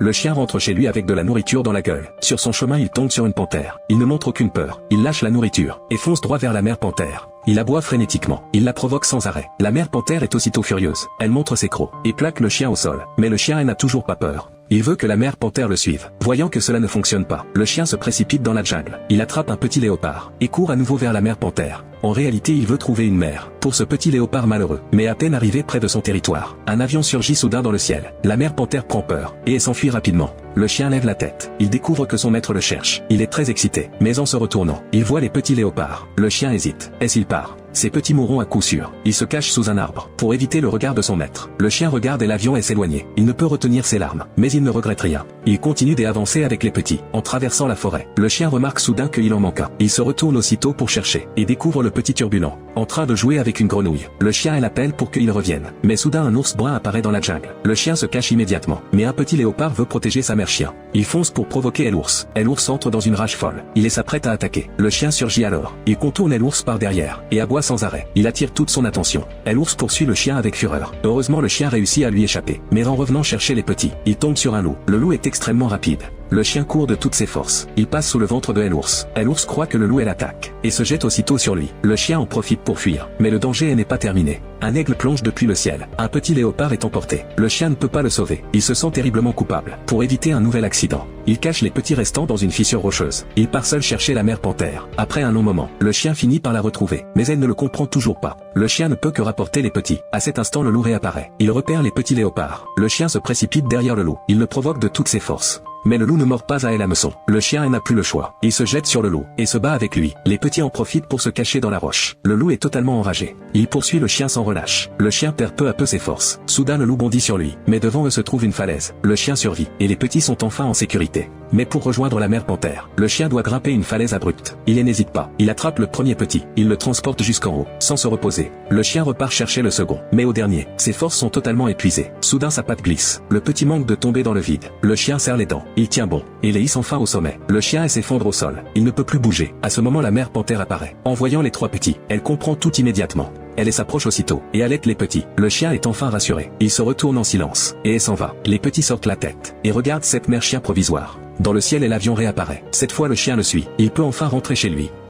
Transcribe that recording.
Le chien rentre chez lui avec de la nourriture dans la gueule. Sur son chemin il tombe sur une panthère. Il ne montre aucune peur. Il lâche la nourriture et fonce droit vers la mère panthère. Il aboie frénétiquement. Il la provoque sans arrêt. La mère panthère est aussitôt furieuse. Elle montre ses crocs et plaque le chien au sol. Mais le chien n'a toujours pas peur. Il veut que la mère panthère le suive. Voyant que cela ne fonctionne pas, le chien se précipite dans la jungle. Il attrape un petit léopard et court à nouveau vers la mère panthère. En réalité, il veut trouver une mère pour ce petit léopard malheureux. Mais à peine arrivé près de son territoire, un avion surgit soudain dans le ciel. La mère panthère prend peur et s'enfuit rapidement. Le chien lève la tête. Il découvre que son maître le cherche. Il est très excité, mais en se retournant, il voit les petits léopards. Le chien hésite. Est-ce qu'il part? Ces petits mourront à coup sûr. Il se cache sous un arbre pour éviter le regard de son maître. Le chien regarde et l'avion est s'éloigner. Il ne peut retenir ses larmes, mais il ne regrette rien. Il continue d'avancer avec les petits, en traversant la forêt. Le chien remarque soudain qu'il en manque un. Il se retourne aussitôt pour chercher, et découvre le petit turbulent, en train de jouer avec une grenouille. Le chien l'appelle pour qu'il revienne. Mais soudain un ours brun apparaît dans la jungle. Le chien se cache immédiatement, mais un petit léopard veut protéger sa mère chien. Il fonce pour provoquer l'ours. L'ours entre dans une rage folle. Il s'apprête à attaquer. Le chien surgit alors. Il contourne l'ours par derrière, et aboie sans arrêt. Il attire toute son attention. L'ours poursuit le chien avec fureur. Heureusement le chien réussit à lui échapper. Mais en revenant chercher les petits, il tombe sur un loup. Le loup est extrêmement rapide. Le chien court de toutes ses forces. Il passe sous le ventre de l'ours. L'ours croit que le loup l'attaque, et se jette aussitôt sur lui. Le chien en profite pour fuir. Mais le danger n'est pas terminé. Un aigle plonge depuis le ciel. Un petit léopard est emporté. Le chien ne peut pas le sauver. Il se sent terriblement coupable. Pour éviter un nouvel accident, il cache les petits restants dans une fissure rocheuse. Il part seul chercher la mère panthère. Après un long moment, le chien finit par la retrouver. Mais elle ne le comprend toujours pas. Le chien ne peut que rapporter les petits. À cet instant le loup réapparaît. Il repère les petits léopards. Le chien se précipite derrière le loup. Il le provoque de toutes ses forces. Mais le loup ne mord pas à l'hameçon. Le chien n'a plus le choix. Il se jette sur le loup et se bat avec lui. Les petits en profitent pour se cacher dans la roche. Le loup est totalement enragé. Il poursuit le chien sans relâche. Le chien perd peu à peu ses forces. Soudain le loup bondit sur lui. Mais devant eux se trouve une falaise. Le chien survit et les petits sont enfin en sécurité. Mais pour rejoindre la mère panthère, le chien doit grimper une falaise abrupte. Il n'hésite pas. Il attrape le premier petit. Il le transporte jusqu'en haut, sans se reposer. Le chien repart chercher le second. Mais au dernier, ses forces sont totalement épuisées. Soudain sa patte glisse. Le petit manque de tomber dans le vide. Le chien serre les dents. Il tient bon. Il les hisse enfin au sommet. Le chien s'effondre au sol. Il ne peut plus bouger. À ce moment la mère panthère apparaît. En voyant les trois petits, elle comprend tout immédiatement. Elle s'approche aussitôt et allaite les petits. Le chien est enfin rassuré. Il se retourne en silence et s'en va. Les petits sortent la tête et regardent cette mère chien provisoire. Dans le ciel l'avion réapparaît. Cette fois le chien le suit. Il peut enfin rentrer chez lui.